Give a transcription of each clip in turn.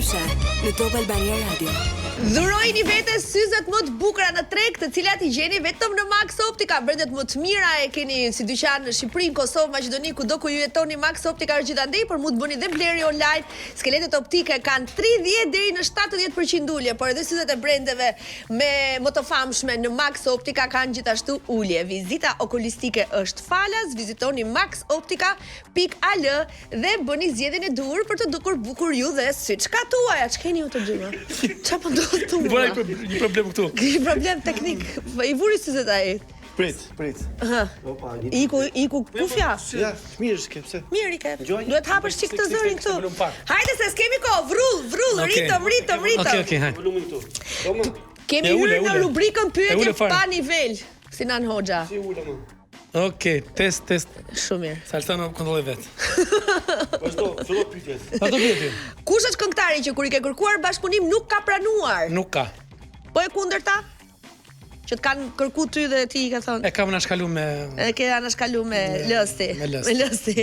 ndryshe në Top Albania Radio. Dhurojini vetes syzet më të bukura në treg, të cilat i gjeni vetëm në Max Optica. Brendet më të mira e keni si dyqan në Shqipëri, Kosovë, Maqedoni, kudo ku ju jetoni. Max Optica është gjithandej, por mund të bëni dhe blerje online. Skeletet optike kanë 30 deri në 70% ulje, por edhe syzet e brendeve më të famshme në Max Optica kanë gjithashtu ulje. Vizita okulistike është falas. Vizitoni maxoptica.al dhe bëni zgjedhjen e duhur për të dukur bukur ju dhe siç ka tuaja. Ç'keni ju të dy? Çfarë po ndodh këtu? Bëra një problem këtu. Një problem teknik. I vuri syzet ai. Prit. Opa, iku kufja. Ja, mirë s'ke pse. Mirë i ke. Duhet hapësh çik të zërin këtu. Hajde se s'kemi kohë. Vrull, ritëm. Okej, hajde. Volumin këtu. Kemi hyrë në rubrikën pyetje pa nivel. Sinan Hoxha. Si ula më? Okej, test. Shumë mirë. Salsano kontrolloj vet. Vazhdo, fillo pyetjes. Ato pyetje. Kush është këngëtari që kur i ke kërkuar bashkëpunim nuk ka pranuar? Nuk ka. Po e kundërta? Që të kanë kërku ty dhe ti i ka thonë. E kam anashkalu me E ke anashkalu me lësti. Me lësti.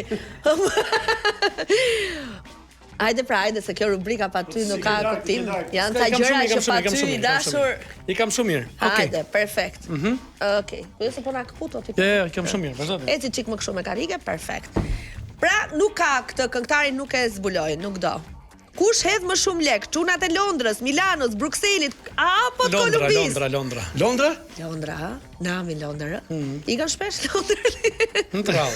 Hajde se kjo rubrika pa ty nuk ka kuptim. Janë ta gjëra që pa ty i dashur. I kam shumë mirë. Hajde, perfekt. Okej. Po se po na kaputo ti. Ja, kam shumë mirë, vazhdo. Eci çik më kështu me karige, perfekt. Pra, nuk ka këtë këngëtarin, nuk e zbuloj, nuk do. Kush hedh më shumë lek? Çunat e Londrës, Milanos, Brukselit apo të Kolumbis? Londra? Londra, ha? Nami Londra. I kanë shpesh Londra. Në trau.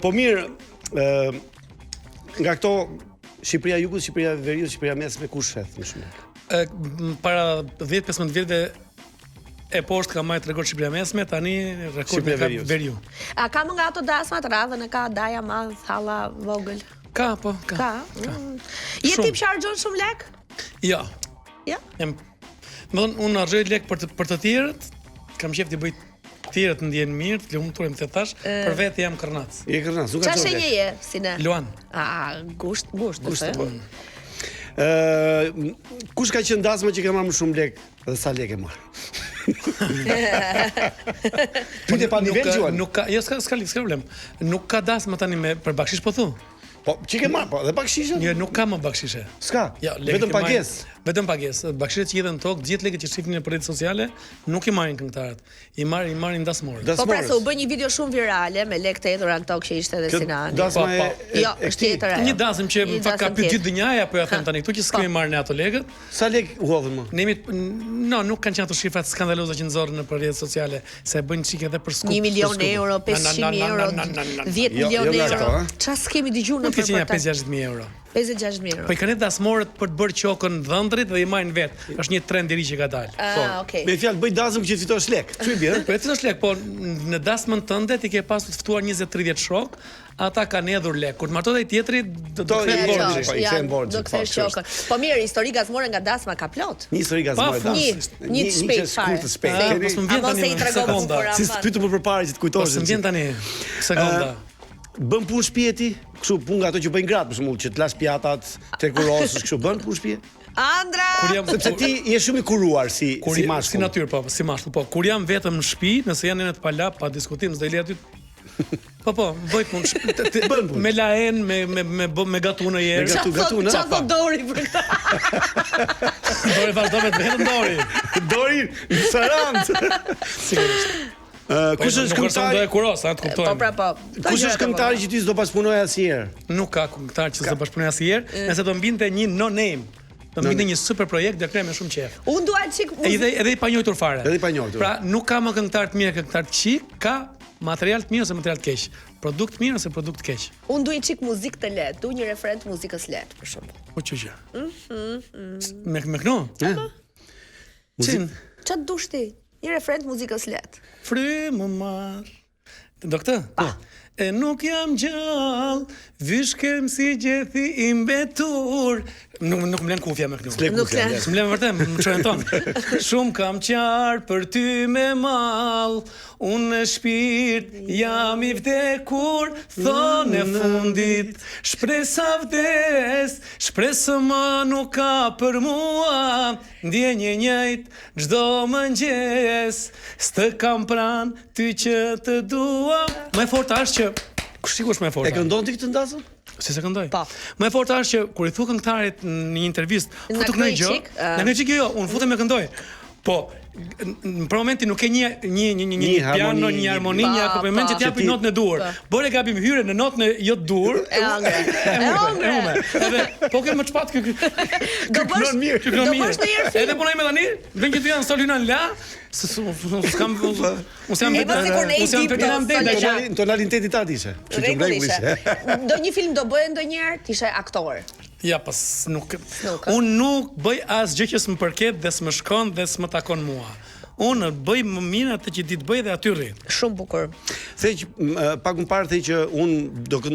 Po mirë, nga këto Shqipëria Jugut, Shqipëria Veriut, Shqipëria Mesme kush hedh më shumë? Para 10-15 vjetëve e poshtë ka marrë rekord Shqipëria Mesme, tani rekordi ka Veriu. A ka më nga ato dasma të radhën e ka daja madh, halla vogël? Ka, po, ka. Ka. Je tip që argjon shumë lek? Ja. Ja? Unë argjoj lek për të tjerët, kam qef t'i bëj tjerët të ndjenë mirë, të lumturim të thash, për vetë jam kërnac. Je kërnac, nuk ka çfarë shenje je, si ne? Luan. Gusht, po. Kush ka qenë dasma që ka marrë më shumë lek dhe sa lek e marr? Pyetje pa nivel Gjuan. Nuk ka, jo s'ka problem. Nuk ka dasma tani për bakshish po thu. Po, çi ke marr po, dhe bakshishe? Jo, nuk ka më bakshishe. S'ka. Jo, vetëm pagesë. Vetëm pagesë. Bakshishet që jetën tokë, gjithë lekët që shifnin në rrjetet sociale, nuk i marrin këngëtarët. I marrin dasmorët. Po pra se u bë një video shumë virale me lek të hedhura në tokë që ishte edhe Sinani. Dasma jo, është tjetër ajo. Një dasëm që në fakt ka pyet gjithë dynjaja, po ja them tani këtu që s'kemi marrë ne ato lekët. Sa lek u hodhën më? Nemi, nuk kanë qenë ato shifrat skandaloze që nxorën në rrjetet sociale, se bëjnë çike edhe për skup. 1 milion euro, 500.000 euro, 10 milion euro. Çfarë s'kemi dëgjuar në për 50.000 euro. 56.000 euro. Po i kanë dasmorët për të bërë qokën dhëndrit dhe i marrin vet. Është një trend i ri që ka dalë. Okej. Me fjalë bëj dasëm që fitosh lek. Çu i bie? Po fitosh lek, po në dasmën tënde ti ke pasur të ftuar 20-30 shok, ata kanë hedhur lek. Kur të martohet ai tjetri do të kthehet borxhi. Po i kthen borxhi. Do kthesh qokën. Po mirë, histori gazmore nga dasma ka plot. Një histori gazmore. Një shpejt fare. Mos më vjen tani sekonda. Si pyetu më përpara që të kujtosh. Mos më vjen tani sekonda. Bën punë shtëpi ti? Kështu punë nga ato që bëjnë gratë, për shembull, që të lash pjatat, të kurosësh, kështu bën punë shtëpi? Andra. Sepse ti je shumë i kuruar si mashkull. Si natyrë po, si mashkull po. Kur jam vetëm në shtëpi, nëse janë në të palap, pa diskutim, s'do i lej aty. Po, bëj punë. Me laen, me gatunë herë. Gatunë. Çfarë thot Dori për këtë? Dori vazhdo me vetëm Dori. Dori në Sarand. Sigurisht. Kush është këngëtari? Do e kuros, atë kuptoj. Po pra po. Kush është këngëtari që ti s'do bashkëpunoj asnjëherë? Nuk ka këngëtar që s'do bashkëpunoj asnjëherë, nëse do mbinte një no name. Do mbinte një super projekt, do krem me shumë qejf. Unë dua çik muzikë. Edhe i panjohur fare. Edhe i panjohur. Pra, nuk ka më këngëtar të mirë, këngëtar të këqij, ka material të mirë ose material të keq. Produkt të mirë ose produkt të keq. Unë duaj çik muzikë të lehtë, du një refren të muzikës lehtë për shembull. Po çuçi. Me këno? Çfarë dush ti? Një refren të muzikës lehtë. Frymë marr. Do këtë? Po. E nuk jam gjallë, vyshkem si gjethi i mbetur. Nuk më len kufja me këtu. Nuk len. Më len vërtet, më çojën tonë. Shumë kam qarë për ty me mall, unë në shpirt jam i vdekur, thonë e fundit, shpresa vdes, shpresë më nuk ka për mua, ndjenje njëjt çdo mëngjes, s'të kam pran ty që të dua. Më fort është që kush sigurisht më fort. E këndon ti këtë ndasëm? Si se këndoj? Po. Më e fortë është që kur i thu këngëtarit në një intervistë, Na futu këndoj këndoj gjë. qik, Na këndoj çik jo, unë futem me këndoj. Po, në momenti nuk ke një piano, një harmoni, një akompaniament që t'japi notën e duhur. Bëre gabim hyre në notën e jo të duhur. E hëngre. Edhe po ke më çpat kë. Do bësh mirë. do bësh ndonjëherë film. Edhe punoj me tani, vjen që ty janë solinan la. S'kam Në tonalitetin ta dishe. Ndonjë film do bëje ndonjëherë, ti ishe aktor. Ja, pas nuk. Unë nuk bëj asgjë që s'më përket dhe s'më shkon dhe s'më takon mua. Unë bëj më mirë atë që di të bëj dhe aty rri. Shumë bukur. Thej që pak më parë thej që unë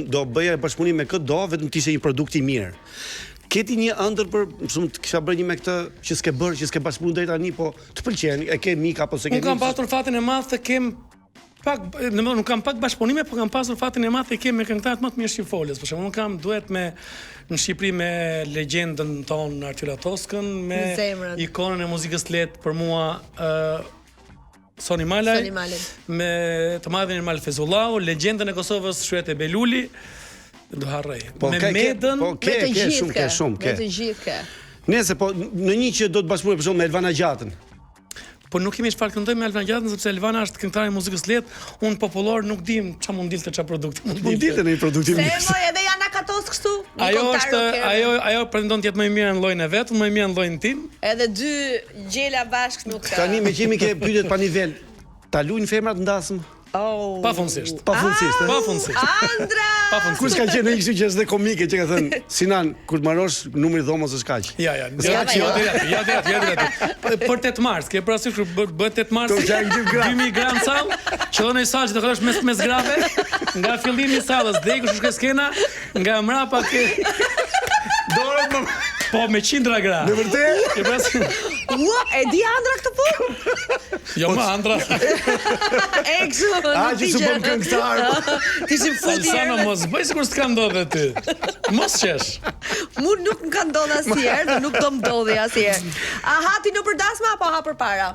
do bëja bashkëpunim me këtë do, vetëm të ishte një produkt i mirë. Keti një ëndër për, shumë të kisha bërë një me këtë që s'ke bërë, që s'ke bashkëpunuar deri tani, po të pëlqen, e ke mik apo se ke mik? Unë kam pasur fatin e madh të kem pak, nuk kam pak bashkëpunime, por kam pasur fatin e madh të kem me këngëtarët më të mirë shqipfolës. Për shembull, unë kam duet me në Shqipëri me legjendën tonë Artyra Toskën, me ikonën e muzikës lehtë për mua Soni Malaj, me të madhin Ermal Fezullau, legjendën e Kosovës Shryete Beluli. Do harrej. Me Medën, me të gjithë ke. Nëse po në një që do të bashkëpunoj për shembull me Elvana Gjatën. Po nuk kemi çfarë këndoj me Elvana Gjatën sepse Elvana është këngëtare muzikës lehtë, unë popullor nuk di ç'a mund dilte ç'a produkt. Mund dilte në një produkt i mirë. Se mo edhe Jana Katos kështu. Ajo pretendon të jetë më e mirë në llojin e vet, më e mirë në llojin tim. Edhe dy gjela bashkë nuk ka. Tani me qemi ke pyetjet pa nivel. Ta luajnë femrat ndasëm? Pafundësisht. Andra! Kush ka qenë një kështu që është dhe komike që ka thënë Sinan, kur të marrosh numri dhomës është kaq. Ja. Për 8 mars, ke parasysh kur bëhet 8 mars 2000 gram sallë, qëllon ai sallë që do kalosh mes grave, nga fillimi i sallës deri ku shkon skena, nga mrapa ke dorën po me 100 gra. Në vërtetë? Ke parasysh? Ua, e di Andra këtë punë? Jo, ma Andra. Eksu, që su bëm këngëtar. Ti si futi. Salsano mos bëj sikur s'ka ndodhur ty. Mos qesh. Mu nuk më ka ndodhur asnjëherë dhe nuk do më ndodhi asnjëherë. A hati në përdasma apo ha përpara?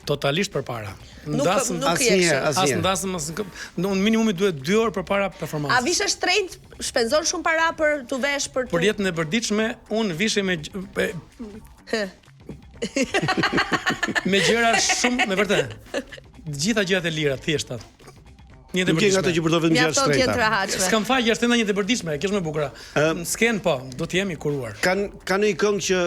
Totalisht përpara. Ndasëm asnjëherë. Në minimumi duhet 2 orë përpara performancës. A vishe shtrenjt, shpenzon shumë para për tu vesh për tu. Për jetën e përditshme, unë vishe me me gjëra shumë, me vërtet. Të gjitha gjërat e lira, thjeshta. Një të përditshme. Ato që përdor vetëm gjëra shtrejta. S'kam faj gjëra një të përditshme, kjo është më bukura. S'ken po, do të jemi kuruar. Ka një këngë që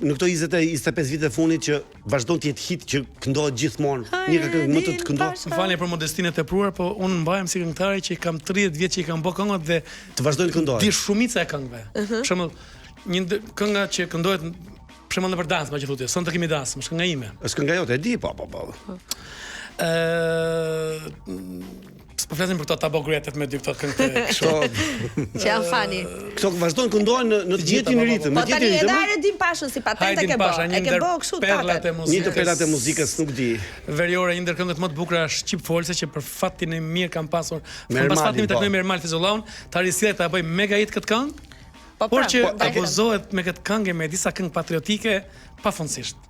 në këto 20-25 vite fundit që vazhdon të jetë hit që këndohet gjithmonë. Një këngë më të këndohet. Më falni për modestinë e tepruar, po unë mbahem si këngëtari që i kam 30 vjet që i kam bë këngët dhe të vazhdojnë të këndohen. Di shumica e këngëve. Për shembull, një këngë që këndohet për shembull nëpër dansë, që thotë, son të kemi dansë, është kënga ime. Është kënga jote, e di, po. Po flasim për këto tabo gretet me dy këto këngë kështu. Që janë fani. Këto vazhdojnë këndohen në të gjithë ritëm, Po tani edhe Aredin Pashën si patente ke bë. E ke bë kështu tatë. Një të perlat e muzikës nuk di. Veriore, një ndër këngët më të bukura është Shqip Folse që për fatin e mirë kam pasur. Pas fatin e takoj me Ermal Fezullau, ta risjell ta bëj mega hit këtë këngë. Por që abuzohet me këtë këngë me disa këngë patriotike pafundësisht.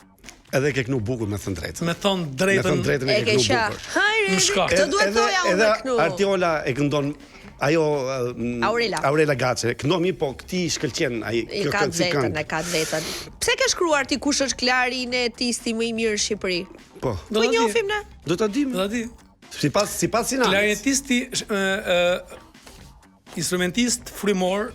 Edhe ke kënu bukur me thënë drejtën. Me thënë drejtën e ke kënu bukur. Hajde, të duhet thoja unë me kënu. Edhe Artiola e këndon ajo Aurela Gace. Këndon mi, po këti shkëlqen ai kjo këngë si këngë. E ka vetën. Pse ke shkruar ti kush është klarinetisti më i mirë në Shqipëri? Po. Po njohim ne. Do ta dim. Do ta di. Sipas Sinanit. Klarinetisti instrumentist frymor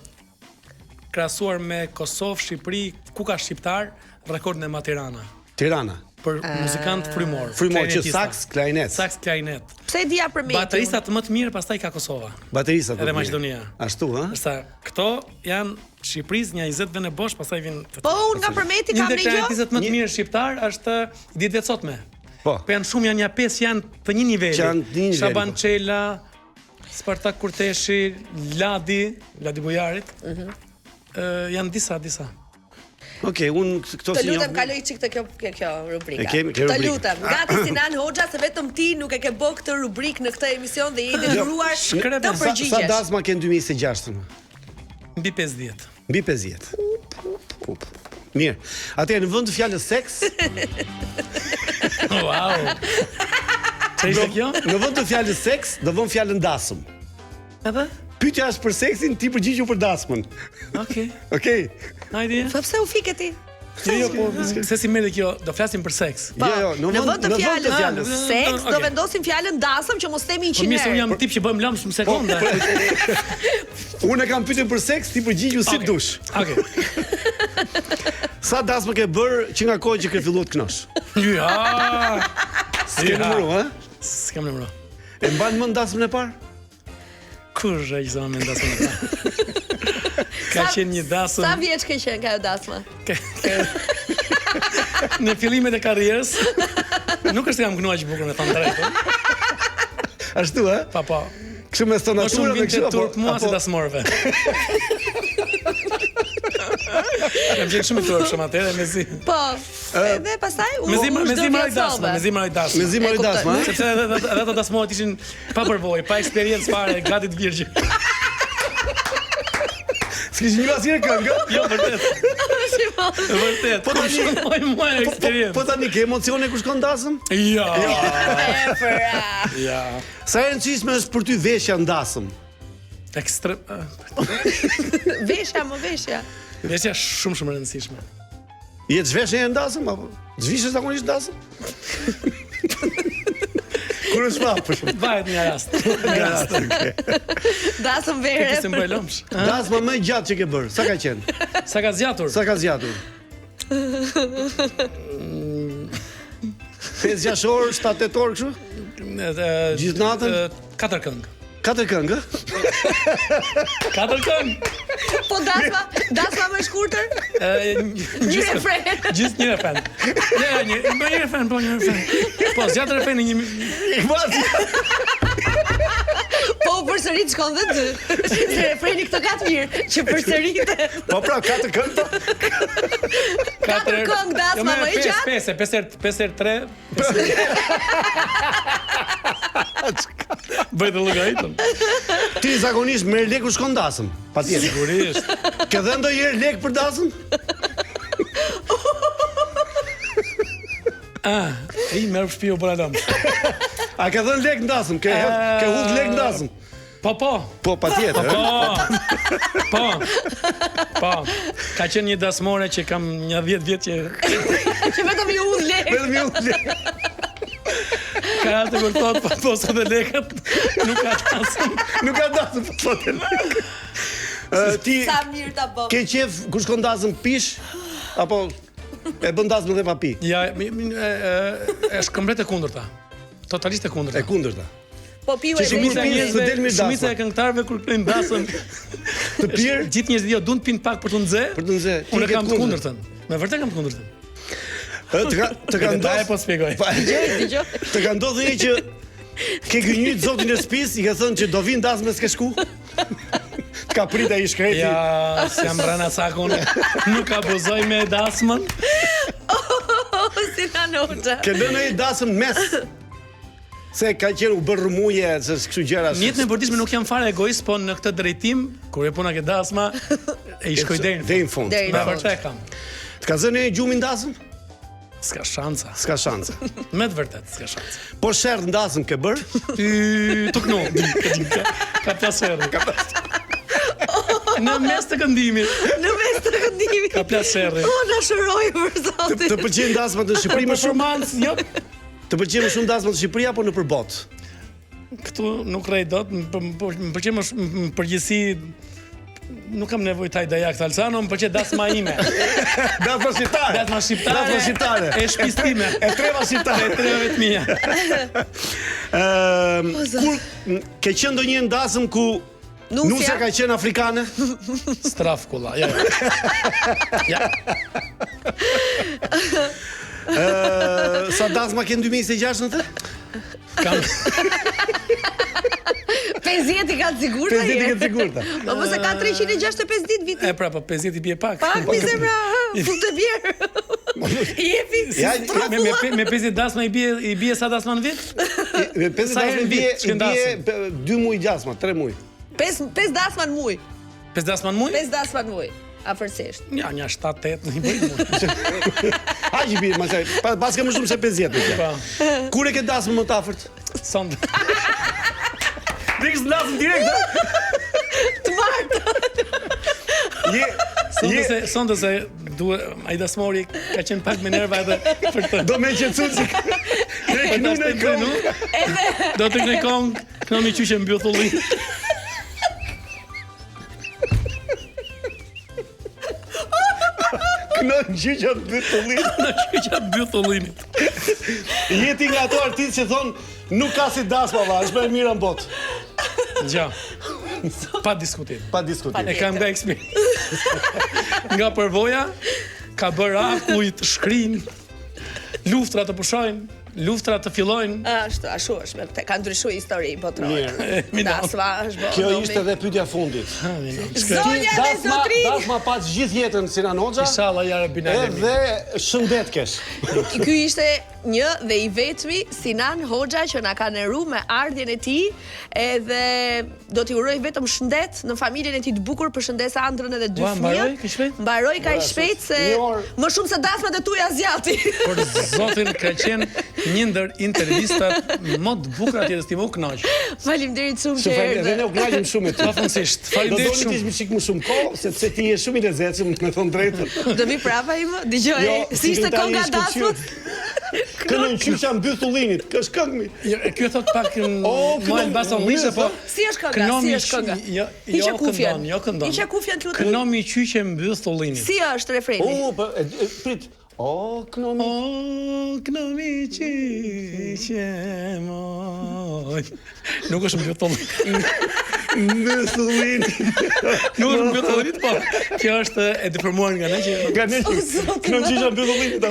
krahasuar me Kosovë, Shqipëri, ku ka shqiptar, rekordin e Tirana. Tirana. Për muzikant frymor. Frymor që saks, klarinet. Saks, klarinet. Pse dia për me? Bateristat më të mirë pastaj ka Kosova. Bateristat. Edhe Maqedonia. Ashtu, ha? Sa këto janë Shqipërisë një 20 vende bosh, pastaj vjen. Po unë nga përmeti kam një gjë. Një klarinetist më të mirë shqiptar është ditë vetë sotme. Po. Po janë shumë, janë 5 janë të një niveli. Shaban Çela, Spartak Kurteshi, Ladi Bujarit. Janë disa. Okej, unë këto si. Të lutem kaloj çik të kjo rubrika. Të lutem. Gati Sinan Hoxha se vetëm ti nuk e ke bë këtë rubrikë në këtë emision dhe je i detyruar të përgjigjesh. Sa dasma ke në 2026? Mbi 50. Mbi 50. Mirë. Atëherë në vend të fjalës seks. Wow. Çfarë kjo? Në vend të fjalës seks, do vëm fjalën dasëm. Edhe? pyetja është për seksin, ti përgjigju për dasmën. Okej. Hajde. Po pse u fike ti? Jo, po, se si merri kjo, do flasim për seks. Jo, në vend të fjalës seks, do vendosim fjalën dasëm që mos themi 100 herë. Po mirë, unë jam tip që bëjmë lëmsh në sekonda. Unë kam pyetur për seks, ti përgjigju si dush. Okej. Sa dasmë ke bër që nga kohë që ke filluar të knosh? Ja. S'ke numëru, ha? S'kam numëru. E mban mend dasmën e parë? Kur e gjëza me dasmën e parë? Ka qenë një dasëm. Sa vjeç ke qenë ka dasma? Në fillimet e karrierës, nuk është se kam gënuar që bukur me thënë drejtën. Ashtu, ha? Po. Kështu me sto natyra me kështu turp mua si dasmorëve. Kam qenë shumë i turpshëm atëherë mezi. Po. Edhe pastaj u mezi marrë dasmë. Mezi marrë dasmë, ha? Sepse edhe ato dasmorët ishin pa përvojë, pa eksperiencë fare, gati të virgjë. S'kishin një asnjë këngë? Jo, vërtet. Vërtet. Po tani mua eksperiencë. Po tani ke emocione kur shkon dasëm? Ja. Ja. Sa e rëndësishme është për ty veshja në dasëm? Ekstrem. Veshja. Veshja shumë e rëndësishme. Je të zhveshje në dasëm apo? Zhvishesh zakonisht në dasëm? Kur është pa, për shumë? Vajet një rast. Dasëm vere. Kështë më bëj lëmsh. Dasma më e gjatë që ke bërë, sa ka qenë? Sa ka zgjatur? Sa ka zgjatur? 5-6 orë, 7-8 orë kështu? Gjithë natën? 4 këngë. 4 këngë? 4 këngë. Po dasma më shkurtër? Një refren. Gjithë një refren. Një refren, po një refren. Po, zgjatë refren një... Po, përsërit shkon dhe 2. Se refreni këtë ka të mirë, që përsëritet. Po pra, 4 këngë? 4 këngë dasma më e gjatë? 5 herë 3. Bëj të llogaritën. Ti zakonisht merr lek kur shkon dasëm, patjetër. Sigurisht. Ke dhënë ndonjëherë lek për dasëm? I merr shtëpi u bëra lëmsh. A ke dhënë lek në dasëm? Ke hudh lek në dasëm? Po, patjetër. Po. Ka qenë një dasmore që kam një 10 vjet që vetëm i udh lek. Vetëm i udh lek. Ka raste kur thot po sot e lekët nuk ka dasëm. Nuk ka dasëm po sot e lekët. Ti Sa mirë ta bë. ke qef kur shkon dasëm pish apo e bën dasmën dhe pa pi? Ja, është komplet e kundërta. Totalisht e kundërta. E kundërta. Po piu e Shumica e njerëzve del mirë dasma. Shumica e këngëtarëve kur këndojnë dasëm Të pirë? gjithë njerëzit duan të pinë pak për të nxehë. Për të nxehë. Unë kam të kundërtën. Me vërtet kam të kundërtën. Të ka ndodhur po spjegoj. dëgjoj. Të ka ndodhur një që ke gënjyt zotin e shtëpisë, i ka thënë që do vinë dasmë s'ke shku? Të ka prit ai shkreti. Ja, s'jam brana sakun. Nuk abuzoj me dasmën. Si na nota. Ke lënë ai dasëm mes. Se ka qenë u bën rrëmuje, se kështu gjëra. Në jetën e përditshme nuk jam fare egoist, po në këtë drejtim, kur e puna ke dasma, e i shkoj deri në fund. Me vërtet kam. Të ka zënë gjumin dasëm? S'ka shanca. S'ka shanca. Me të vërtet, s'ka shanca. Po sherr ndasëm ke bër? Tukno. Ka plasërë. Në mes të këndimit. Ka plasërë. O, na shëroj për zotin. Të pëlqejnë dasmat në Shqipëri më shumë? Performancë, jo. Të pëlqejnë më shumë dasmat në Shqipëri apo në përbot? Këtu nuk rrej dot, më pëlqen më përgjithësi. Nuk kam nevojë taj dajak Salsano, më pëlqen dasma ime. Dasma shqiptare. E shtëpisë time. E treva shqiptare. E treva të mia. Kur ke qenë ndonjë dasëm ku Nusja ka qenë afrikane? Strafkulla, ja. Sa dasma ke në 2026 në të? Kam 50 i ka të sigurta. 50 i ka të sigurta. Po mos e ka 365 ditë viti. E pra, po 50 i bie pak. Pak mi zemra, fut të bjerë. I jepi. Me 50 dasma i bie sa dasma në vit? Me 50 dasma i bie 2 muaj dasma, 3 muaj. 5 dasma në muaj. 5 dasma në muaj? 5 dasma në muaj. Afërsisht. Ja, një 7-8 në muaj. Aq i bie, pas ke më shumë se 50. Po. Kur e ke dasmën më të afërt? Sonde. Dikës dasmën direkt. Sonte se duhet ai dasmori ka qenë pak me nerva edhe për të. Do me qetësuesi. Do të kërkon kënomi qyqe mbyll thullin. Kënon gjyqa mbyll thullin. Qyqe mbyll thullinit. Jeti nga ato artistë që thon nuk ka si dasma valla, është më e mira në botë. Gja. Pa diskutim. Pa diskutim. E kam nga eksperiencë. Nga përvoja ka bërë akuj të shkrin, luftra të pushojnë, luftra të fillojnë. Ashtu është, ka ndryshuar histori botërore. Mirë. Dasma është bërë. Kjo ishte edhe pyetja fundit. Zonja dhe zotrin. Dasma pas gjithë jetën Sinan Hoxha. Inshallah ja Rabbi na lemi. Edhe shëndet kesh. Ky ishte një dhe i vetmi Sinan Hoxha që na ka neru me ardhjen e tij, edhe do t'i uroj vetëm shëndet në familjen e tij të bukur, përshëndes Andrën edhe dy fëmijët. Mbaroj kaq shpejt se më shumë se dasmat e tuaja zjati. Për zotin ka qenë një ndër intervistat më të bukura që ti më kënaq. Faleminderit shumë që Edhe erdhe. ne u kënaqem shumë me ty. Pafundësisht. Do Faleminderit doni të shumë. ishim çik më shumë kohë, sepse ti je shumë i lezetshëm, me thon drejtën. Do vi prapa im, dëgjoj. Si ishte konga dasmës? Kënon qyqa mbyll thullinit, është këngë. Ky thot pak më bason lishe, po. Si është kënga? Si është kënga? Jo këndon, jo këndon. Hiqe kufjen lutem. Kënomi qyqe mbyll thullinit. Si është refreni? Po, prit. Kënomi. Kënomi qyqe moj. Nuk është mbyll thullinit. Mbyll thullinit. Nuk është mbyll thullinit, po. Kjo është e deformuar nga ne që Nga ne. Kënon qyqa mbyll thullinit.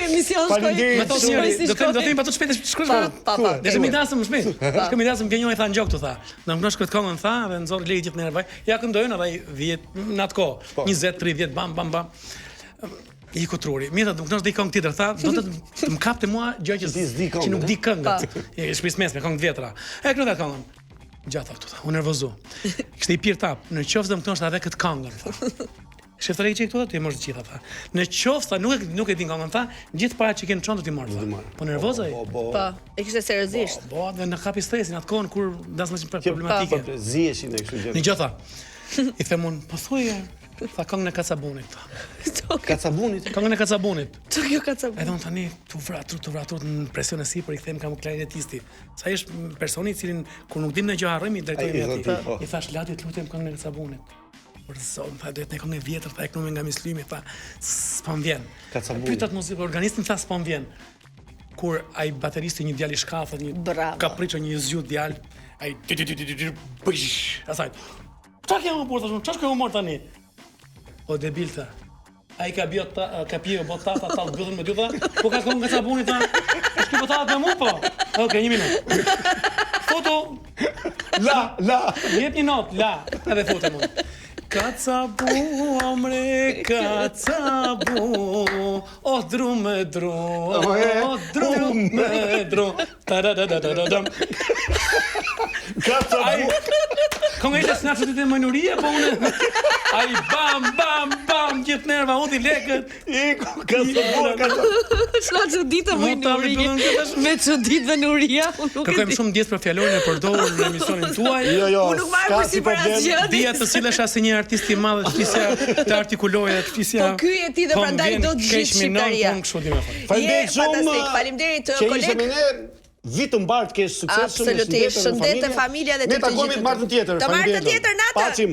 Emision Faleminderit. Me thosë njëri, do të them pa të shpejtë shkruaj. Pa. Dhe mi dasëm më shpejt. Shkoj mi dasëm ke njëri tha ngjok tu tha. Na më shkruaj këngën tha dhe nxor lejë gjithë nervaj. Ja këndojnë edhe ai 10 në atë kohë. 20, 30 bam. I kutruri. Mirë, do të këndosh di këngë tjetër tha, do të më kapte mua gjë që nuk di këngët. E shpis mesme këngë të vjetra. E këndoj këngën. Gjatë aftë tha, u nervozu. Kishte i pirë tap, në qoftë do të këndosh edhe këtë këngën tha. Sheftari që këtu ti mos gjitha tha. Në qoftë nuk e din këngën tha, gjithë para që kanë çon do ti marr tha. Po nervoza ai. Po, e kishte seriozisht. Po, dhe në kapi stresin atë kohën kur dasma ishin problematike. Po, ziheshin e kështu gjë. Në gjotha. I themun, po thuaj, tha këngën e Kacabunit. Kacabunit. Këngën e Kacabunit. Çka kjo Kacabun? Edhe unë tani tu vratur në presion e sipër i them kam klarinetisti. Sa është personi i cilin kur nuk dim në gjë harrojmë i drejtojmë atij. I thash lati lutem këngën e Kacabunit. Por zon, tha duhet ne këngë vjetër, tha e këngë nga Mislymi, tha s'pam vjen. Pyet muzikë organistin tha s'pam vjen. Kur ai bateristi një djalë i shkathët, një kapriço, një zgjut djalë, ai asaj. Çfarë kemë bërë tash? Çfarë kemë marrë tani? O debil tha. Ai ka bjot ka pije botata ta bëllën me dy tha. Po ka këngë Kacabuni tha. Është botata me mua po. Okej, një minutë. Foto. La. Jep një not, la. Edhe foto mua. Kacabu, amre, kacabu, o drume, taradadadadam. Kacabu. Këngë ishte s'na çuditë mënuria, po unë ai bam, gjithë nerva uti lekët. Kacabu. S'na çuditë mënuria. Me çuditë mënuria. Kërkojmë shumë ndjes për fjalorin e përdorur në emisionin tuaj. Jo. Unë nuk marr për sipër asgjë. Dia të cilesh as një artist i madh të fisja të artikuloje të fisja. Po ky e ti dhe prandaj do të gjithë shqiptaria. Faleminderit shumë. Faleminderit Që kolegë. ishte me ne. Vit të mbartë kesh sukses shumë. Absolutisht, shëndet e familja dhe të gjithë. Ne takohemi të martën tjetër. Të martën tjetër natën. Pacim.